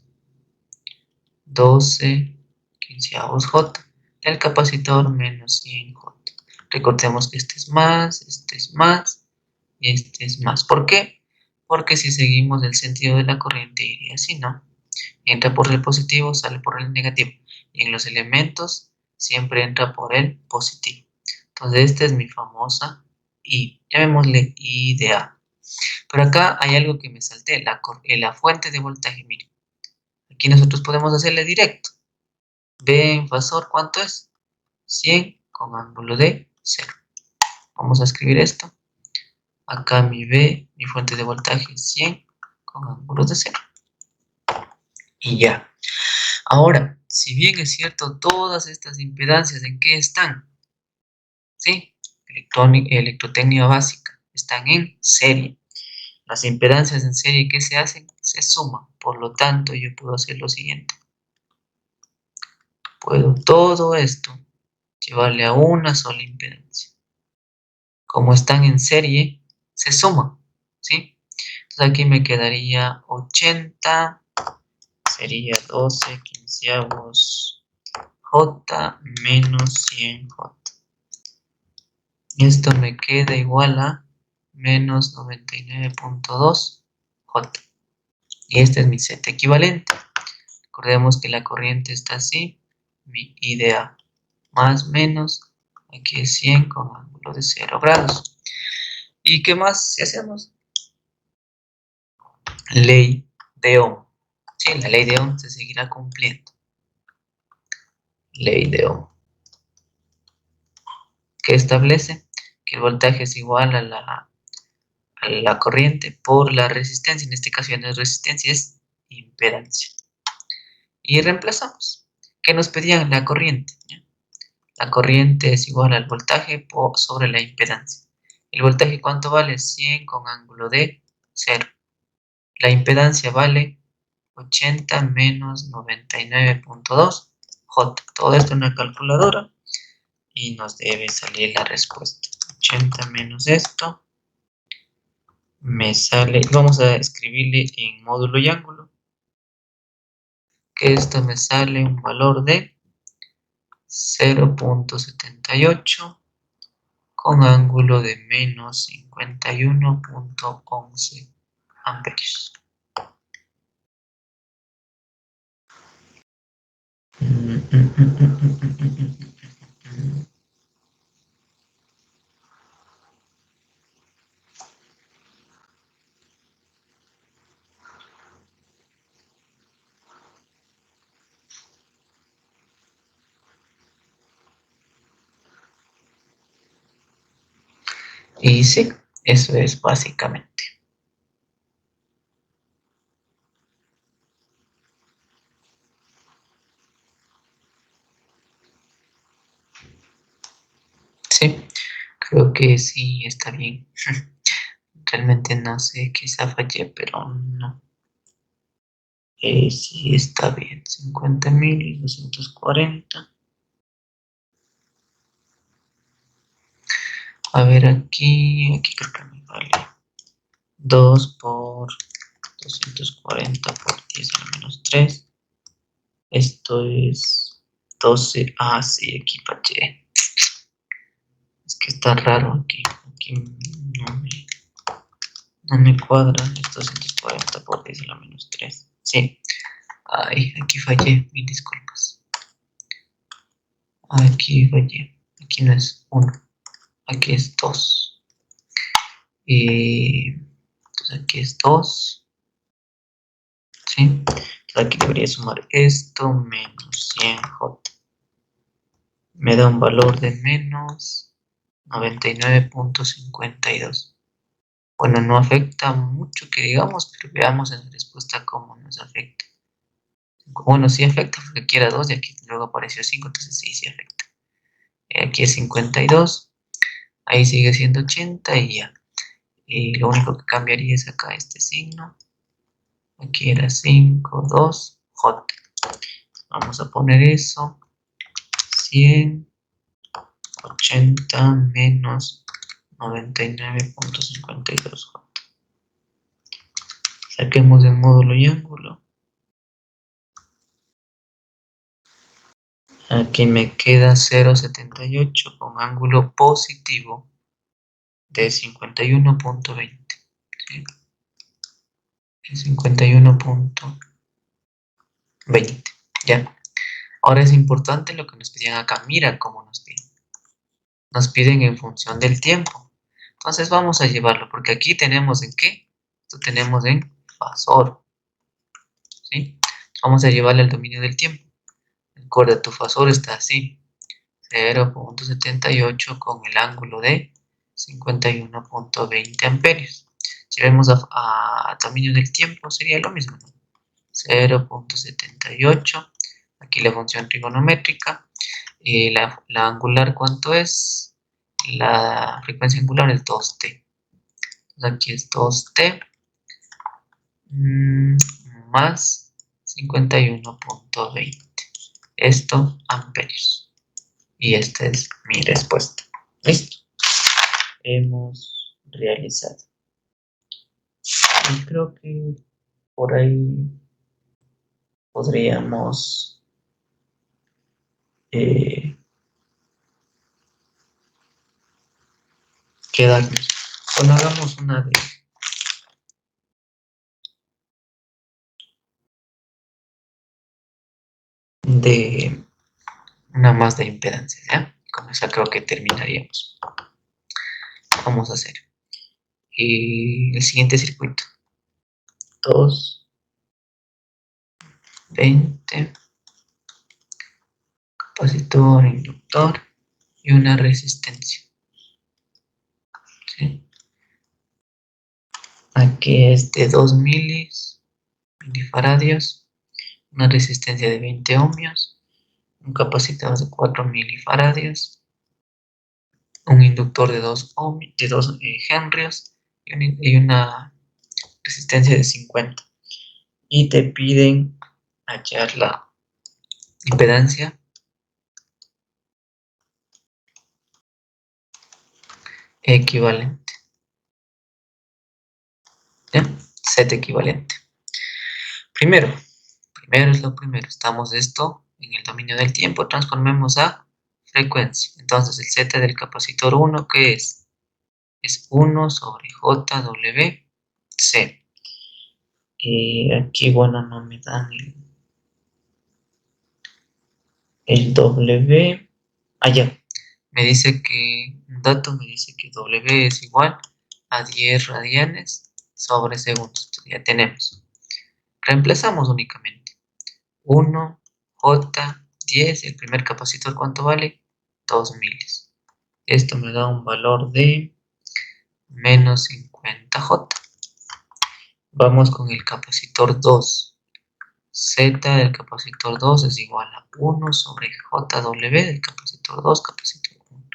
12 quinceavos J. Del capacitor menos 100 J. Recordemos que este es más y este es más. ¿Por qué? Porque si seguimos el sentido de la corriente iría así, ¿no? Entra por el positivo, sale por el negativo. Y en los elementos siempre entra por el positivo. Entonces esta es mi famosa I. Llamémosle I de A. Pero acá hay algo que me salté, la fuente de voltaje. Miren, aquí nosotros podemos hacerle directo. B en fasor, ¿cuánto es? 100 con ángulo de 0. Vamos a escribir esto. Acá mi B, mi fuente de voltaje, 100 con ángulo de 0. Y ya. Ahora, si bien es cierto, todas estas impedancias, ¿en qué están? ¿Sí? Electrotecnia básica. están en serie. Las impedancias en serie, ¿qué se hacen? Se suman. Por lo tanto, yo puedo hacer lo siguiente. Puedo todo esto llevarle a una sola impedancia. Como están en serie, se suman, ¿sí? Entonces aquí me quedaría 80, sería 12 quinceavos J menos 100J. Esto me queda igual a menos 99.2J. Y este es mi Z equivalente. Recordemos que la corriente está así, mi idea más menos, aquí es 100 con ángulo de 0 grados. ¿Y qué más si hacemos? Ley de Ohm. Sí, la ley de Ohm se seguirá cumpliendo. Ley de Ohm, que establece que el voltaje es igual a la corriente por la resistencia. En este caso ya no es resistencia, es impedancia. Y reemplazamos. ¿Qué nos pedían? La corriente. La corriente es igual al voltaje sobre la impedancia. ¿El voltaje cuánto vale? 100 con ángulo de 0. La impedancia vale 80 menos 99.2 J. Todo esto en una calculadora y nos debe salir la respuesta. 80 menos esto me sale, vamos a escribirle en módulo y ángulo, que esto me sale un valor de 0.78 con ángulo de menos 51.11 amperios. Y sí, eso es básicamente. Sí, creo que sí está bien. Realmente no sé, quizá fallé, pero no. Sí está bien. 50.240. A ver, aquí creo que me vale 2 por 240 por 10 a la menos 3. Esto es 12. Ah, sí, aquí fallé. Es que está raro aquí. Aquí no me cuadra. Es 240 por 10 a la menos 3. Sí. Ay, aquí fallé. Mil disculpas. Aquí fallé. Aquí no es 1. Aquí es 2. Y entonces aquí es 2. ¿Sí? Entonces aquí debería sumar esto menos 100J. Me da un valor de menos 99.52. Bueno, no afecta mucho que digamos, pero veamos en la respuesta cómo nos afecta. Bueno, sí afecta porque aquí era 2 y aquí luego apareció 5, entonces sí afecta. Aquí es 52, ahí sigue siendo 80 y ya. Y lo único que cambiaría es acá este signo. Aquí era 5, 2, J. Vamos a poner eso. 100, 80 menos 99.52J. Saquemos el módulo y ángulo. Aquí me queda 0.78 con ángulo positivo de 51.20. ¿Sí? 51.20. Ya. Ahora es importante lo que nos piden acá. Mira cómo nos piden. Nos piden en función del tiempo. Entonces vamos a llevarlo, porque aquí tenemos en qué. Esto tenemos en fasor. ¿Sí? Vamos a llevarle al dominio del tiempo. Recuerda, tu fasor está así. 0.78 con el ángulo de 51.20 amperios. Si vemos a dominio del tiempo, sería lo mismo, ¿no? 0.78. Aquí la función trigonométrica. La angular, ¿cuánto es? La frecuencia angular es 2t. Aquí es 2T más 51.20. Esto amperios. Y esta es mi respuesta. Listo. Hemos realizado. Y creo que por ahí podríamos quedarnos. Bueno, hagamos de una más de impedancia, ¿ya? Con esa creo que terminaríamos. Vamos a hacer el siguiente circuito. 2, 20, capacitor, inductor y una resistencia. ¿Sí? Aquí es de 2 milifaradios, una resistencia de 20 ohmios, un capacitor de 4 milifaradios, un inductor de 2 henrios y una resistencia de 50. Y te piden hallar la impedancia equivalente. ¿Ya? Z equivalente. Primero es lo primero. Estamos esto en el dominio del tiempo. Transformemos a frecuencia. Entonces el Z del capacitor 1, ¿qué es? Es 1 sobre JWC. Y aquí, bueno, no me dan el W. Allá. Me dice que, un dato me dice que W es igual a 10 radianes sobre segundos. Entonces ya tenemos. Reemplazamos únicamente. 1, J, 10. El primer capacitor, ¿cuánto vale? 2 milis. Esto me da un valor de menos 50 J. Vamos con el capacitor 2. Z del capacitor 2 es igual a 1 sobre JW del capacitor 2, capacitor 1.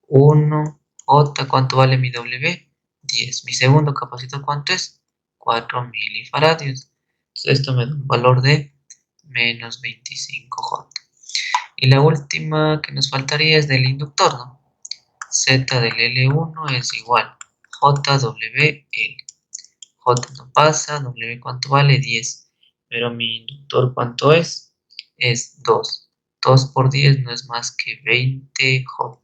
1, J, ¿cuánto vale mi W? 10. Mi segundo capacitor, ¿cuánto es? 4 milifaradios. Entonces esto me da un valor de menos 25 J. Y la última que nos faltaría es del inductor, ¿no? Z del L1 es igual a JWL. J no pasa, W ¿cuánto vale? 10. Pero mi inductor ¿cuánto es? Es 2. 2 por 10 no es más que 20 J.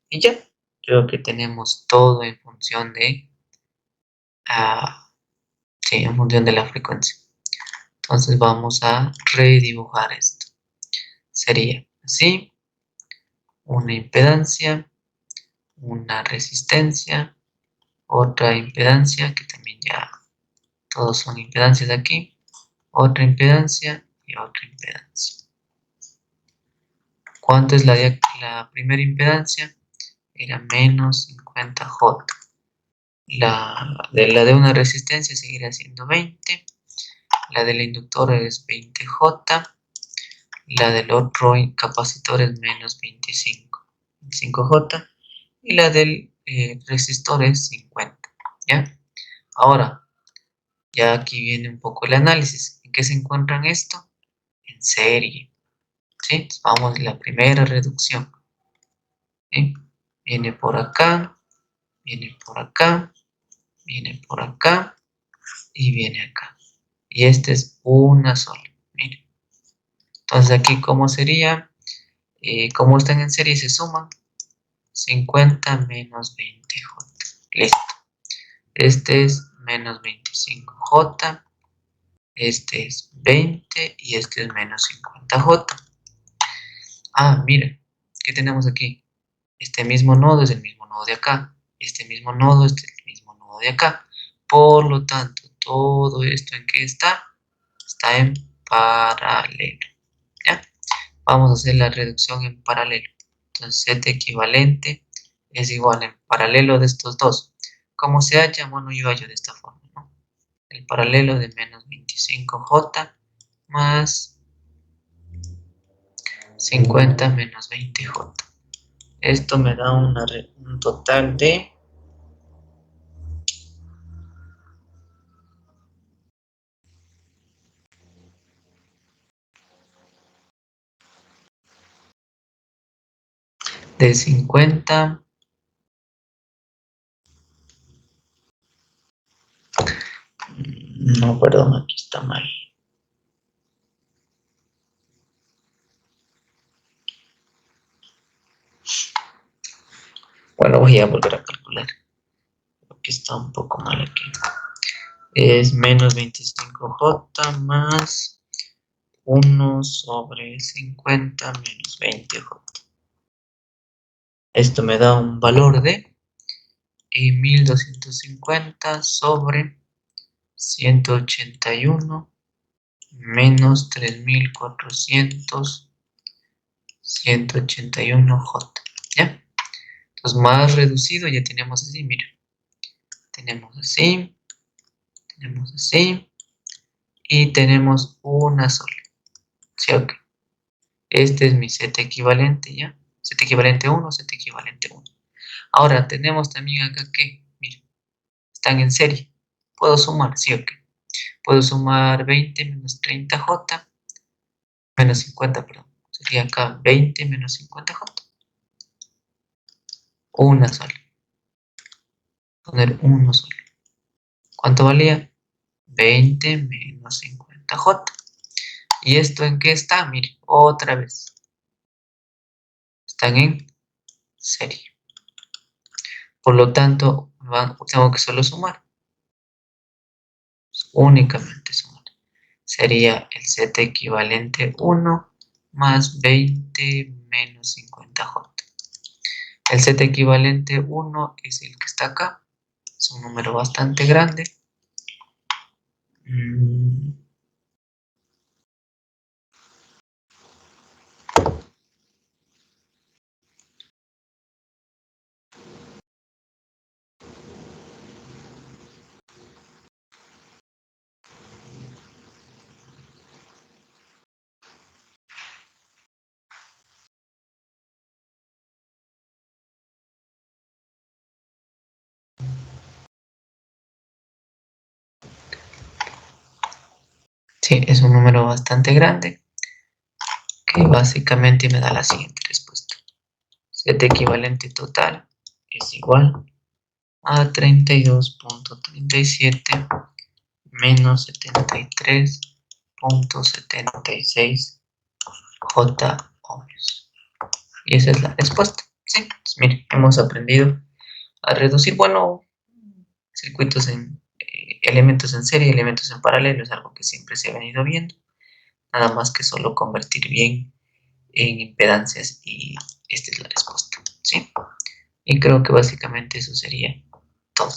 Y ya, creo que tenemos todo en función de, sí, en función de la frecuencia. Entonces vamos a redibujar esto. Sería así, una impedancia, una resistencia, otra impedancia, que también ya todos son impedancias de aquí, otra impedancia y otra impedancia. ¿Cuánto es la primera impedancia? Era menos 50 J. La de una resistencia seguirá siendo 20. La del inductor es 20 J. La del otro capacitor es menos 25 J. Y la del resistor es 50. ¿Ya? Ahora, ya aquí viene un poco el análisis. ¿En qué se encuentran esto? En serie. ¿Sí? Entonces vamos a la primera reducción. ¿Sí? Viene por acá, viene por acá, viene por acá y viene acá. Y esta es una sola. Miren. Entonces aquí, ¿cómo sería? Como están en serie, se suman 50 menos 20J. Listo. Este es menos 25J. Este es 20 y este es menos 50J. Ah, miren, ¿qué tenemos aquí? Este mismo nodo es el mismo nodo de acá. Este mismo nodo es el mismo nodo de acá. Por lo tanto, todo esto ¿en qué está? Está en paralelo. ¿Ya? Vamos a hacer la reducción en paralelo. Entonces, Z equivalente es igual en paralelo de estos dos. ¿Cómo se halla? Bueno, yo hallo de esta forma, ¿no? El paralelo de menos 25J más 50 menos 20J. Esto me da un total de de 50. No, perdón, aquí está mal. Bueno, voy a volver a calcular. Aquí está un poco mal aquí. Es menos 25J más 1 sobre 50 menos 20J. Esto me da un valor de 1250 sobre 181 menos 3400, 181J. ¿Ya? Entonces, más reducido ya tenemos así, mira. Tenemos así, y tenemos una sola. ¿Sí? Ok. Este es mi Z equivalente, ¿ya? Z equivalente 1, Z equivalente 1. Ahora, tenemos también acá que, mira, están en serie. Puedo sumar, ¿sí o qué? Puedo sumar 20 menos 30J, menos 50, perdón. Sería acá 20 menos 50J. Una sola. Poner uno solo. ¿Cuánto valía? 20 menos 50J. ¿Y esto en qué está? Mire, otra vez. Están en serie. Por lo tanto, tengo que solo sumar. Únicamente sumar. Sería el Z equivalente 1 más 20 menos 50J. El Z equivalente 1 es el que está acá. Es un número bastante grande. Sí, es un número bastante grande, que básicamente me da la siguiente respuesta. Z equivalente total es igual a 32.37 menos 73.76 J ohmios. Y esa es la respuesta. Sí, pues mire, hemos aprendido a reducir, bueno, circuitos en elementos en serie, elementos en paralelo, es algo que siempre se ha venido viendo. Nada más que solo convertir bien en impedancias y esta es la respuesta, ¿sí? Y creo que básicamente eso sería todo.